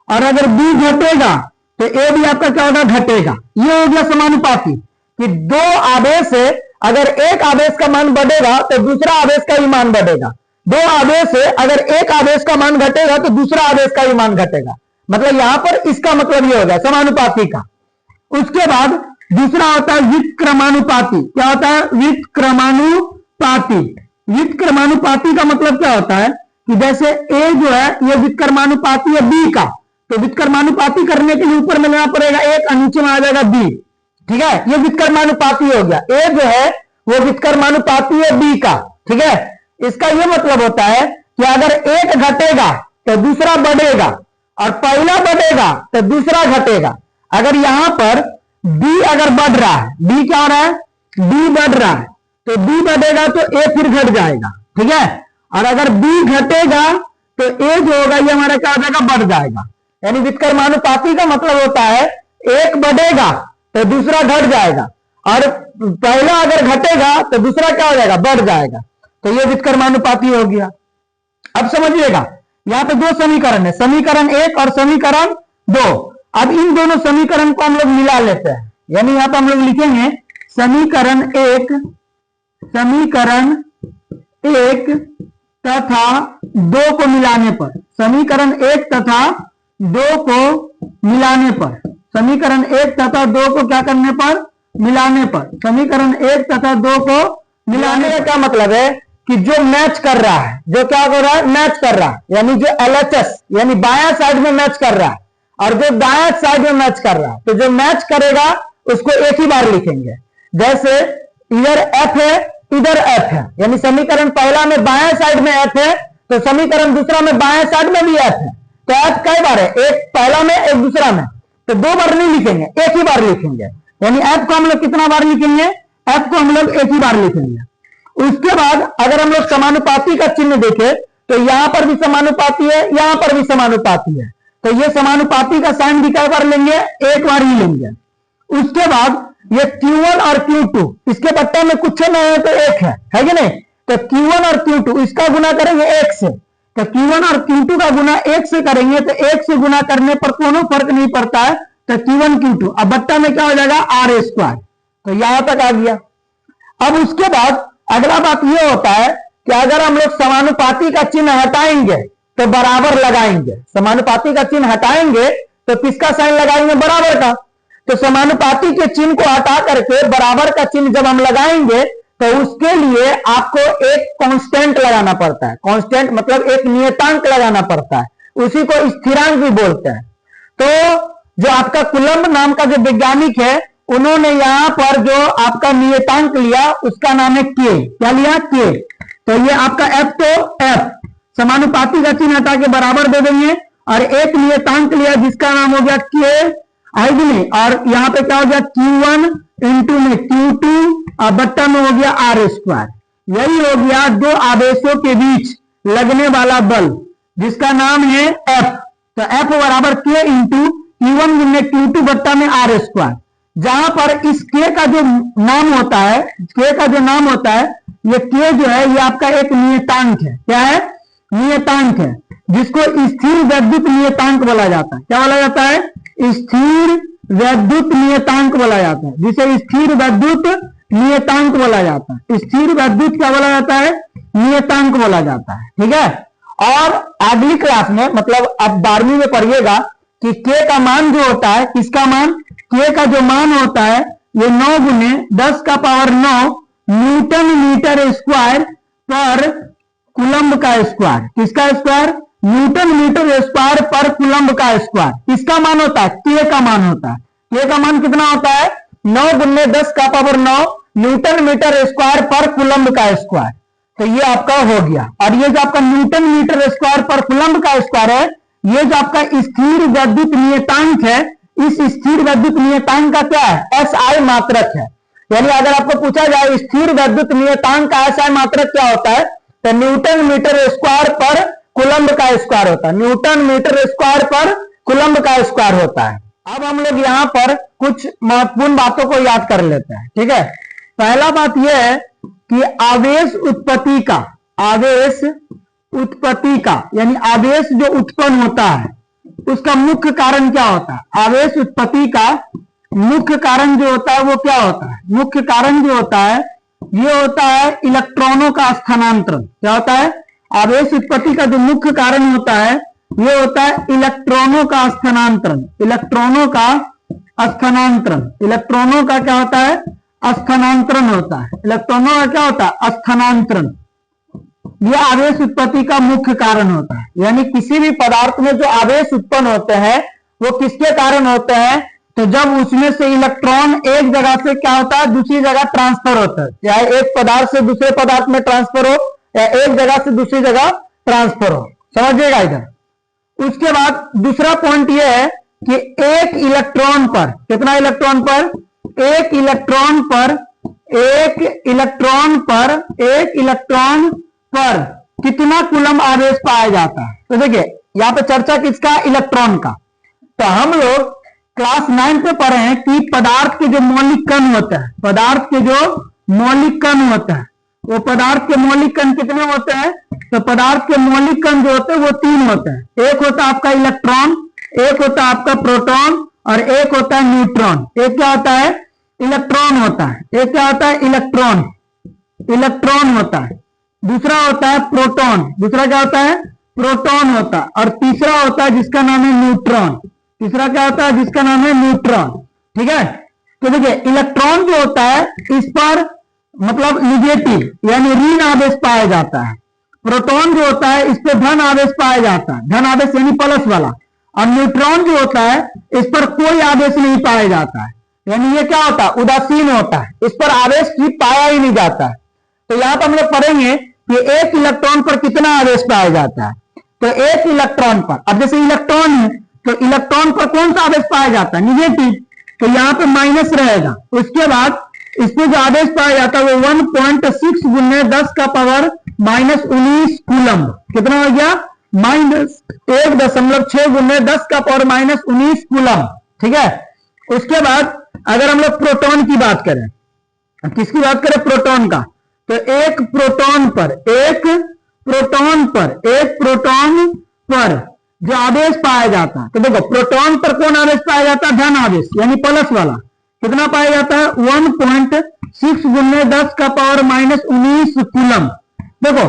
और अगर बी घटेगा तो ए भी आपका क्या होगा, घटेगा। ये हो गया समानुपाती, कि दो आवेश है, अगर एक आवेश का मान बढ़ेगा तो दूसरा आवेश का भी मान बढ़ेगा। दो आवेश है, अगर एक आवेश का मान घटेगा तो दूसरा आवेश का भी मान घटेगा। मतलब यहां पर इसका मतलब ये होगा समानुपाती का। उसके बाद दूसरा होता है व्युत्क्रमानुपाती। क्या होता है, व्युत्क्रमानुपाती। व्युत्क्रमानुपाती का मतलब क्या होता है कि जैसे ए जो है ये व्युत्क्रमानुपाती है बी का, तो व्युत्क्रमानुपाती करने के लिए ऊपर में लेना पड़ेगा एक और नीचे में आ जाएगा बी। ठीक है। ये व्युत्क्रमानुपाती हो गया। ए जो है वो व्युत्क्रमानुपाती है बी का। ठीक है। इसका यह मतलब होता है कि अगर एक घटेगा तो दूसरा बढ़ेगा, और पहला बढ़ेगा तो दूसरा घटेगा। अगर यहां पर बी अगर बढ़ रहा है, बी क्या हो रहा है, बी बढ़ रहा है, तो बी बढ़ेगा तो ए फिर घट जाएगा। ठीक है। और अगर बी घटेगा तो ए जो होगा ये हमारा क्या हो जाएगा, बढ़ जाएगा। यानी व्युत्क्रमानुपाती का मतलब होता है एक बढ़ेगा तो दूसरा घट जाएगा, और पहला अगर घटेगा तो दूसरा क्या हो जाएगा, बढ़ जाएगा। तो ये व्युत्क्रमानुपाती हो गया। अब समझिएगा, यहां पे दो समीकरण है, समीकरण 1 और समीकरण 2। अब इन दोनों समीकरण को हम लोग मिला लेते हैं, यानी यहां पर हम लोग लिखेंगे समीकरण एक तथा दो को मिलाने पर, समीकरण एक तथा दो को मिलाने पर, समीकरण एक तथा दो को क्या करने पर, मिलाने पर, समीकरण एक तथा दो को मिलाने का क्या मतलब है कि जो मैच कर रहा है, जो क्या कर रहा है, मैच कर रहा है, यानी जो LHS यानी बायां साइड में मैच कर रहा है और जो दायां साइड में मैच कर रहा है, तो जो मैच करेगा उसको एक ही बार लिखेंगे। जैसे इधर F है, इधर F है, यानी समीकरण पहला में बायां साइड में F है, तो समीकरण दूसरा में बायां साइड में भी F है, तो F कई बार है, एक पहला में एक दूसरा में, तो दो बार नहीं लिखेंगे, एक ही बार लिखेंगे, यानी F को हम लोग कितना बार लिखेंगे, F को हम लोग एक ही बार लिखेंगे। उसके बाद अगर हम लोग समानुपाती का चिन्ह देखें तो यहां पर भी समानुपाती है, यहां पर भी समानुपाती है, तो ये समानुपाती का साइन भी कई बार लेंगे, एक बार ही लेंगे। उसके बाद ये Q1 और Q2 इसके बट्टे में कुछ नहीं है तो एक है कि नहीं, तो Q1 और Q2 इसका गुना करेंगे एक से, तो Q1 और Q2 का गुना एक से करेंगे तो एक से गुना करने पर कोनो फर्क नहीं पड़ता है, तो Q1 Q2 अब बट्टा में क्या हो जाएगा R², तो यहां तक आ गया। अब उसके बाद अगला बात यह होता है कि अगर हम लोग समानुपाती का चिन्ह हटाएंगे तो बराबर लगाएंगे, समानुपाती का चिन्ह हटाएंगे तो किसका साइन लगाएंगे, बराबर का, तो समानुपाती के चिन्ह को हटा करके बराबर का चिन्ह जब हम लगाएंगे तो उसके लिए आपको एक कांस्टेंट लगाना पड़ता है, कांस्टेंट मतलब एक नियतांक लगाना पड़ता है, उसी को स्थिरांक भी बोलते हैं। तो जो आपका कुलम्ब नाम का जो वैज्ञानिक है उन्होंने यहां पर जो आपका नियतांक लिया उसका नाम है के, क्या लिया, के, तो ये आपका F, तो F समानुपाती का चिन्ह हटा के बराबर दे देंगे और एक नियतांक लिया जिसका नाम हो गया के, आएगी नहीं, और यहां पे क्या हो गया Q1 इंटू में Q2 और बट्टा में हो गया R², यही हो गया दो आवेशों के बीच लगने वाला बल जिसका नाम है F, तो F बराबर के इंटू Q1 गुने Q2 बट्टा में R², जहां पर इस के का जो नाम होता है, के का जो नाम होता है, ये के जो है ये आपका एक नियतांक है, क्या है, नियतांक है, जिसको स्थिर वैद्युत नियतांक बोला जाता है, क्या बोला जाता है, स्थिर वैद्युत नियतांक बोला जाता है, जिसे स्थिर वैद्युत नियतांक बोला जाता है, स्थिर वैद्युत क्या बोला जाता है, नियतांक बोला जाता है, ठीक है। और अगली क्लास में मतलब आप 12वीं में पढ़िएगा कि के का मान जो होता है, किसका मान, के का जो मान होता है ये 9 गुने 10 का पावर 9 न्यूटन मीटर स्क्वायर पर कुलम्ब का स्क्वायर, किसका स्क्वायर, न्यूटन मीटर स्क्वायर पर कुलम्ब का स्क्वायर, किसका मान होता है, के का मान होता है, के का मान कितना होता है, 9 गुने 10 का पावर 9 न्यूटन मीटर स्क्वायर पर कुलम्ब का स्क्वायर, तो ये आपका हो गया। और ये जो आपका न्यूटन मीटर स्क्वायर पर कुलम्ब का स्क्वायर है, ये जो आपका स्थिर वैद्युत नियतांक है, इस स्थिर वैद्युत नियतांक का क्या है, SI मात्रक है, यानी अगर आपको पूछा जाए स्थिर वैद्युत नियतांक का SI मात्रक क्या होता है, तो न्यूटन मीटर स्क्वायर पर कुलम्ब का स्क्वायर होता है, न्यूटन मीटर स्क्वायर पर कुलम्ब का स्क्वायर होता है। अब हम लोग यहाँ पर कुछ महत्वपूर्ण बातों को याद कर लेते हैं, ठीक है। पहला बात यह है कि आवेश उत्पत्ति का, आवेश उत्पत्ति का यानी आवेश जो उत्पन्न होता है उसका मुख्य कारण क्या होता है, आवेश उत्पत्ति का मुख्य कारण जो होता है वो क्या होता है, मुख्य कारण जो होता है ये होता है इलेक्ट्रॉनों का स्थानांतरण, क्या होता है, आवेश उत्पत्ति का जो मुख्य कारण होता है ये होता है इलेक्ट्रॉनों का स्थानांतरण, इलेक्ट्रॉनों का स्थानांतरण, इलेक्ट्रॉनों का क्या होता है, स्थानांतरण होता है, इलेक्ट्रॉनों का क्या होता है, स्थानांतरण, यह आवेश उत्पत्ति का मुख्य कारण होता है। यानी किसी भी पदार्थ में जो आवेश उत्पन्न होते हैं वो किसके कारण होते हैं, तो जब उसमें से इलेक्ट्रॉन एक जगह से क्या होता है दूसरी जगह ट्रांसफर होता है, चाहे एक पदार्थ से दूसरे पदार्थ में ट्रांसफर हो या एक जगह से दूसरी जगह ट्रांसफर हो, समझिएगा इधर। उसके बाद दूसरा पॉइंट यह है कि एक इलेक्ट्रॉन पर, कितना इलेक्ट्रॉन पर, एक इलेक्ट्रॉन पर, एक इलेक्ट्रॉन पर, एक इलेक्ट्रॉन पर कितना कूलम आवेश पाया जाता है। तो देखिए यहां पे चर्चा किसका, इलेक्ट्रॉन का। तो हम लोग क्लास 9 पे पढ़े हैं कि पदार्थ के जो मौलिक कण होता है, पदार्थ के जो मौलिक कण होता है, वो पदार्थ के मौलिक कण कितने होते हैं, तो पदार्थ के मौलिक कण जो होते हैं वो 3 होते हैं। एक होता है आपका इलेक्ट्रॉन, एक होता है आपका प्रोटॉन और एक होता है न्यूट्रॉन। एक क्या होता है? इलेक्ट्रॉन होता है। एक क्या होता है? इलेक्ट्रॉन, इलेक्ट्रॉन होता है। दूसरा होता है प्रोटॉन, दूसरा क्या होता है? प्रोटॉन होता है। और तीसरा होता है जिसका नाम है न्यूट्रॉन। तीसरा क्या होता है? जिसका नाम है न्यूट्रॉन। ठीक है, तो देखिए इलेक्ट्रॉन जो होता है इस पर मतलब निगेटिव यानी ऋण आवेश पाया जाता है। प्रोटॉन जो होता है इस पर धन आवेश पाया जाता है, धन आवेश यानी प्लस वाला। और न्यूट्रॉन जो होता है इस पर कोई आवेश नहीं पाया जाता है, यानी ये क्या होता है? उदासीन होता है, इस पर आवेश भी पाया ही नहीं जाता है। तो यहां पर हम लोग पढ़ेंगे कि एक इलेक्ट्रॉन पर कितना आवेश पाया जाता है। तो एक इलेक्ट्रॉन पर, अब जैसे इलेक्ट्रॉन है तो इलेक्ट्रॉन पर कौन सा आवेश पाया जाता है? निगेटिव, तो यहां पर माइनस रहेगा। उसके बाद इस पर जो आवेश पाया जाता है वो 1.6 गुने 10 का पावर -19 कूलम। कितना हो गया? -1.6 गुने 10 का पावर -19 कूलम। ठीक है, उसके बाद अगर हम लोग प्रोटॉन की बात करें, किसकी बात करें? प्रोटॉन का। तो एक प्रोटॉन पर जो आवेश पाया जाता है, तो देखो प्रोटॉन पर कौन आवेश पाया जाता है? धन आवेश यानी प्लस वाला। कितना पाया जाता है? 1.6 गुने 10 का पावर -19 कूलम। देखो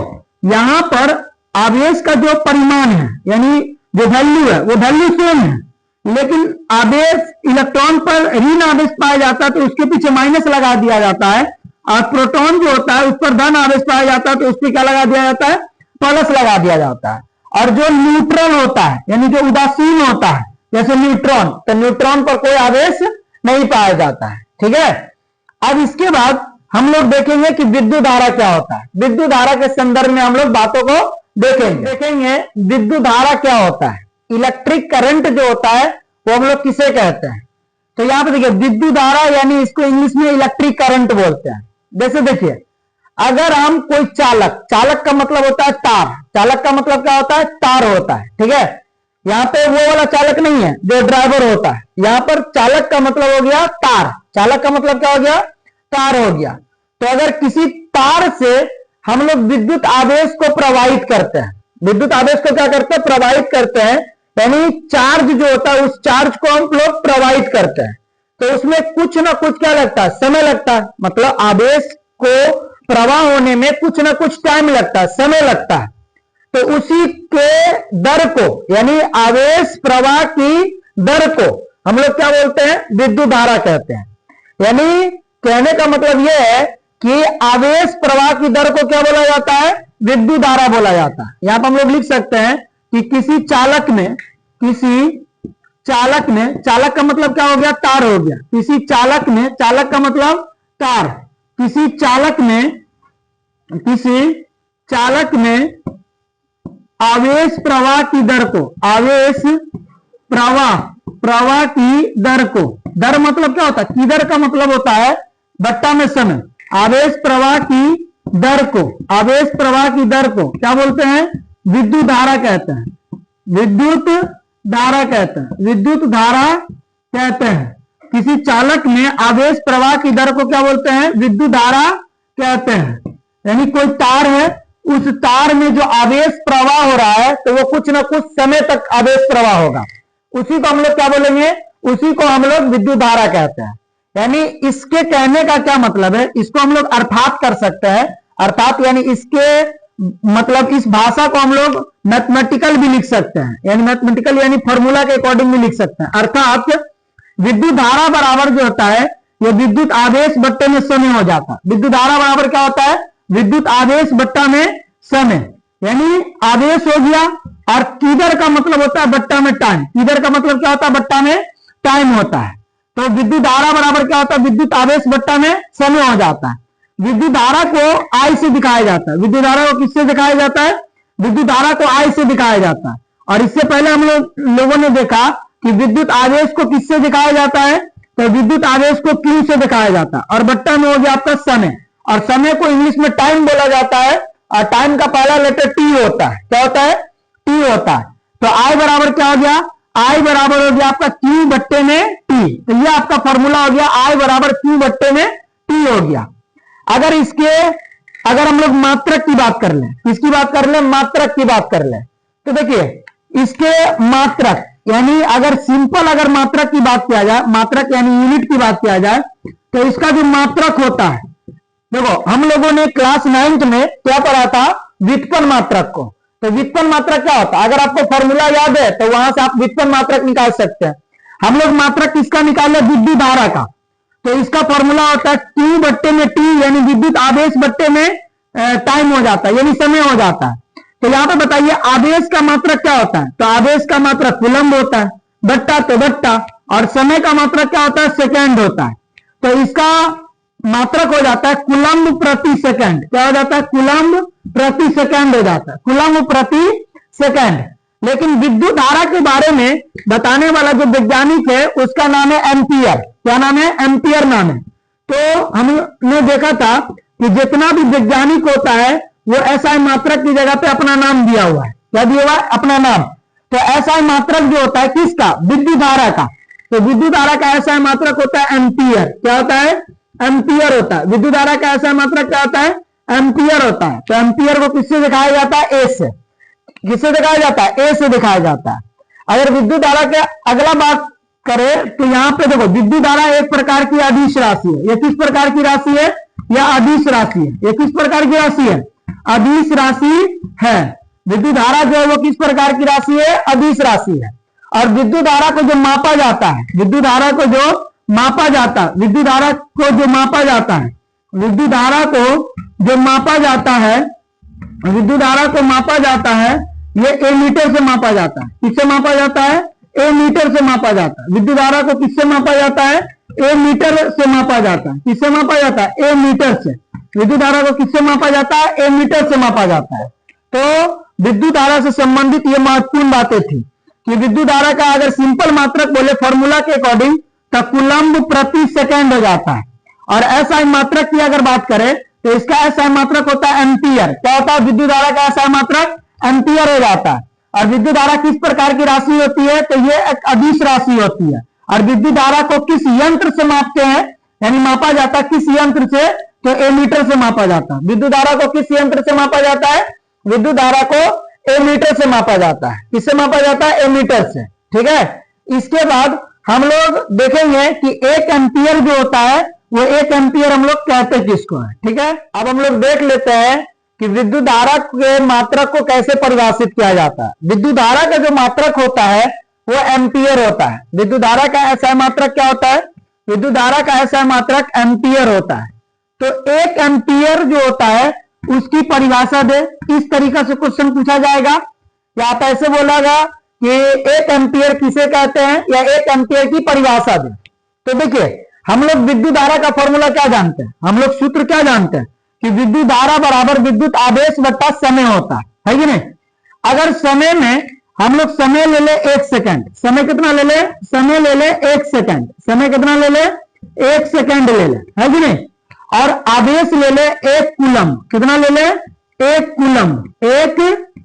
यहां पर आवेश का जो परिमाण है यानी जो वैल्यू है वो वैल्यू सेम है, लेकिन आवेश इलेक्ट्रॉन पर ऋण आवेश पाया जाता है तो उसके पीछे माइनस लगा दिया जाता है। और प्रोटॉन जो होता है उस पर धन आवेश पाया जाता है तो उस पर क्या लगा दिया जाता है? प्लस लगा दिया जाता है। और जो न्यूट्रल होता है यानी जो उदासीन होता है जैसे न्यूट्रॉन, तो न्यूट्रॉन पर कोई आवेश नहीं पाया जाता है। ठीक है, अब इसके बाद हम लोग देखेंगे कि विद्युत धारा क्या होता है। विद्युत धारा के संदर्भ में हम लोग बातों को देखेंगे विद्युत धारा क्या होता है। इलेक्ट्रिक करंट जो होता है वो हम लोग किसे कहते हैं? तो यहां पे देखिए विद्युत धारा यानी इसको इंग्लिश में इलेक्ट्रिक करंट बोलते हैं। जैसे देखिए अगर हम कोई चालक, चालक का मतलब होता है तार, चालक का मतलब क्या होता है? तार होता है। ठीक है, यहाँ पे वो वाला चालक नहीं है जो ड्राइवर होता है, यहां पर चालक का मतलब हो गया तार। चालक का मतलब क्या हो गया? तार हो गया। तो अगर किसी तार से हम लोग विद्युत आवेश को प्रवाहित करते हैं, विद्युत आवेश को क्या करते हैं? प्रवाहित करते हैं, यानी चार्ज जो होता है उस चार्ज को हम लोग प्रवाहित करते हैं, तो उसमें कुछ ना कुछ क्या लगता है? समय लगता है। मतलब आवेश को प्रवाह होने में कुछ ना कुछ टाइम लगता है, समय लगता है। तो उसी के दर को यानी आवेश प्रवाह की दर को हम लोग क्या बोलते हैं? विद्युत धारा कहते हैं। यानी कहने का मतलब यह है कि आवेश प्रवाह की दर को क्या बोला जाता है? विद्युत धारा बोला जाता है। यहां पर हम लोग लिख सकते हैं कि किसी चालक में, चालक का मतलब क्या हो गया? तार हो गया। किसी चालक में, चालक का मतलब तार, किसी चालक में आवेश प्रवाह की दर को, आवेश प्रवाह की दर को, दर मतलब क्या होता है? किधर का मतलब होता है बट्टा में समय। आवेश प्रवाह की दर को, आवेश प्रवाह की दर को क्या बोलते हैं? विद्युत धारा कहते हैं। विद्युत धारा कहते हैं, विद्युत धारा कहते हैं। किसी चालक में आवेश प्रवाह की दर को क्या बोलते हैं? विद्युत धारा कहते हैं। यानी कोई तार है, उस तार में जो आवेश प्रवाह हो रहा है तो वो कुछ ना कुछ समय तक आवेश प्रवाह होगा, उसी को हम लोग क्या बोलेंगे? उसी को हम लोग विद्युत धारा कहते हैं। यानी इसके कहने का क्या मतलब है? इसको हम लोग अर्थात कर सकते हैं। अर्थात यानी इसके मतलब इस भाषा को हम लोग मैथमेटिकल भी लिख सकते हैं, यानी मैथमेटिकल यानी फॉर्मूला के अकॉर्डिंग भी लिख सकते हैं। अर्थात विद्युत धारा बराबर जो होता है ये विद्युत आवेश बट्टे में समय हो जाता है। विद्युत धारा बराबर क्या होता है? विद्युत आवेश बट्टा में समय, यानी आवेश हो गया और किधर का मतलब होता है? बट्टा में टाइम। किधर का मतलब क्या होता है? बट्टा में टाइम होता है। तो विद्युत धारा बराबर क्या होता है? विद्युत आवेश बट्टा में समय हो जाता है। विद्युत धारा को आई से दिखाया जाता है। विद्युत धारा को किससे दिखाया जाता है? विद्युत धारा को आई से दिखाया जाता है। और इससे पहले हम लोगों ने देखा कि विद्युत आवेश को किससे दिखाया जाता है? तो विद्युत आवेश को क्यू से दिखाया जाता है। और बट्टा में हो गया आपका समय, और समय को इंग्लिश में टाइम बोला जाता है। और टाइम का पहला लेटर टी होता है। क्या होता है? टी होता है। तो आई बराबर क्या हो गया? आई बराबर हो गया आपका क्यू बट्टे में टी। तो ये आपका फॉर्मूला हो गया, आई बराबर क्यू बट्टे में टी हो गया। अगर हम लोग मात्रक की बात कर लें, किसकी बात कर लें? मात्रक की बात कर लें, तो देखिए इसके मात्रक यानी अगर सिंपल अगर मात्रक की बात किया जाए, मात्रक यानी यूनिट की बात किया जाए, तो इसका जो मात्रक होता है, देखो हम लोगों ने क्लास 9th में क्या पढ़ा था, व्युत्पन्न मात्रक को। तो व्युत्पन्न मात्रक क्या होता है, अगर आपको फॉर्मूला याद है तो वहां से आप व्युत्पन्न मात्रक निकाल सकते हैं। हम लोग मात्रक किसका निकाले, विद्युत धारा का। तो इसका फॉर्मूला होता है Q बट्टे में T, यानी विद्युत आवेश बट्टे में टाइम हो जाता है, यानी समय हो जाता है। तो यहां पे बताइए आवेश का मात्रक क्या होता है, तो आवेश का मात्रक कूलम्ब होता है, बट्टा तो बट्टा, और समय का मात्रक क्या होता है, सेकेंड होता है। तो इसका मात्रक हो जाता है कूलम्ब प्रति सेकंड। क्या हो जाता है, कूलम्ब प्रति सेकंड हो जाता है, कूलम्ब प्रति सेकंड। लेकिन विद्युत धारा के बारे में बताने वाला जो वैज्ञानिक है उसका नाम है एम्पियर। क्या नाम है, एम्पियर नाम है। तो हमने देखा था कि जितना भी वैज्ञानिक होता है वो एसआई मात्रक की जगह पे अपना नाम दिया हुआ है। क्या दिया हुआ है, अपना नाम। तो एसआई मात्रक जो होता है किसका, विद्युत धारा का। तो विद्युत धारा का एसआई मात्रक होता है एम्पियर। क्या होता है, एम्पियर होता है। विद्युत धारा का एसआई मात्रक क्या होता है, एम्पियर होता है। तो एम्पियर को किससे दिखाया जाता है, ए से। किससे दिखाया जाता है, ए से दिखाया जाता है। अगर विद्युत धारा के अगला बात करें तो यहां पे देखो विद्युत धारा एक प्रकार की अदिश राशि है। यह किस प्रकार की राशि है, यह अदिश राशि है। यह किस प्रकार की राशि है, अदिश राशि है। विद्युत धारा जो है वो किस प्रकार की राशि है, अदिश राशि है। और विद्युत धारा को जो मापा जाता है, विद्युत धारा को जो मापा जाता है, विद्युत धारा को जो मापा जाता है, विद्युत धारा को जो मापा जाता है, विद्युत धारा को मापा जाता है, ये ए मीटर से मापा जाता है। किससे मापा जाता है, ए मीटर से मापा जाता है। विद्युत धारा को किससे मापा जाता है, ए मीटर से मापा जाता है। किससे मापा जाता है, ए मीटर से। विद्युत धारा को किससे मापा जाता है, ए मीटर से मापा जाता है। तो विद्युत धारा से संबंधित ये महत्वपूर्ण बातें थी कि विद्युत धारा का अगर सिंपल मात्रक बोले फॉर्मूला के अकॉर्डिंग तो कूलम्ब प्रति सेकेंड हो जाता है। और एसआई मात्रक की अगर बात करें तो इसका एसआई मात्रक होता है एम्पियर। क्या होता है, विद्युत धारा का एसआई मात्रक एम्पियर हो जाता है। और विद्युत धारा किस प्रकार की राशि होती है, तो ये एक अदिश राशि होती है। और विद्युत धारा को किस यंत्र से मापते हैं, यानी मापा जाता है किस यंत्र से, तो ए मीटर से मापा जाता है। विद्युत धारा को किस यंत्र से मापा जाता है, विद्युत धारा को ए मीटर से मापा जाता है। किससे मापा जाता है, ए मीटर से। ठीक है। इसके बाद हम लोग देखेंगे कि एक एम्पियर जो होता है वो एक एम्पियर हम लोग कहते किसको है। ठीक है। अब हम लोग देख लेते हैं कि विद्युत धारा के मात्रक को कैसे परिभाषित किया जाता है। विद्युत धारा का जो मात्रक होता है वो एम्पियर होता है। विद्युत धारा का एसआई मात्रक क्या होता है, विद्युत धारा का एसआई मात्रक एम्पियर होता है। तो एक एम्पियर जो होता है उसकी परिभाषा दे, इस तरीका से क्वेश्चन पूछा जाएगा। या आप ऐसे बोलेगा कि एक एम्पियर किसे कहते हैं, या एक एम्पियर की परिभाषा दे। तो देखिए हम लोग विद्युत धारा का फॉर्मूला क्या जानते हैं, हम लोग सूत्र क्या जानते हैं कि विद्युत धारा बराबर विद्युत आवेश बट्टा समय होता है कि नहीं। अगर समय में हम लोग समय ले ले 1 सेकंड, समय कितना ले ले, समय ले ले 1 सेकंड, समय कितना ले ले 1 सेकंड ले ले, है कि नहीं। और आवेश ले ले 1 कूलम्ब, कितना ले ले 1 कूलम्ब, 1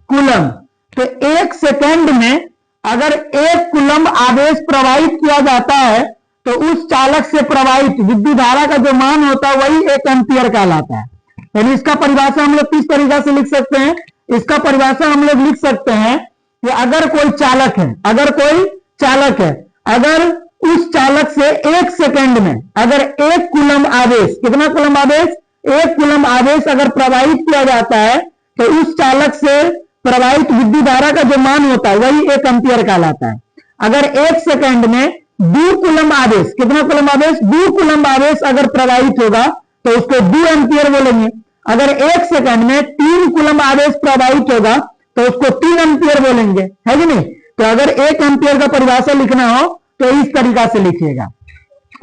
कूलम्ब। तो 1 सेकंड में अगर 1 कूलम्ब आवेश प्रवाहित किया जाता है तो उस चालक से प्रवाहित विद्युत धारा का जो मान होता है वही 1 एम्पियर कहलाता है। यानी इसका परिभाषा हम लोग किस तरीका से लिख सकते हैं, इसका परिभाषा हम लोग लिख सकते हैं कि अगर कोई चालक है, अगर कोई चालक है, अगर उस चालक से 1 सेकंड में अगर 1 कूलम्ब आवेश, कितना कूलम्ब आवेश, 1 कूलम्ब आवेश अगर प्रवाहित किया जाता है तो उस चालक से प्रवाहित विद्युत धारा का जो मान होता है वही 1 एम्पियर कहलाता है। अगर 1 सेकंड में 2 कूलम्ब आवेश, कितना कूलम्ब आवेश, 2 कूलम्ब आवेश अगर प्रवाहित होगा तो उसको 2 एम्पियर बोलेंगे। अगर 1 सेकंड में 3 कूलम्ब आवेश प्रवाहित होगा तो उसको 3 एम्पियर बोलेंगे, है कि नहीं। तो अगर 1 एम्पियर का परिभाषा लिखना हो तो इस तरीका से लिखिएगा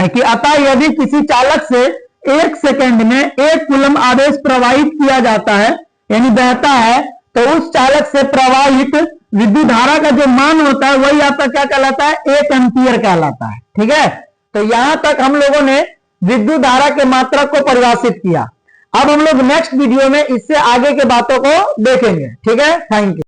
कि अतः यदि किसी चालक से 1 सेकंड में 1 कूलम्ब आवेश प्रवाहित किया जाता है, यानी बहता है, तो उस चालक से प्रवाहित विद्युत धारा का जो मान होता है वही आपका क्या कहलाता है, 1 एम्पियर कहलाता है। ठीक है। तो यहां तक हम लोगों ने विद्युत धारा के मात्रक को परिभाषित किया। अब हम लोग नेक्स्ट वीडियो में इससे आगे के बातों को देखेंगे। ठीक है। Thank you.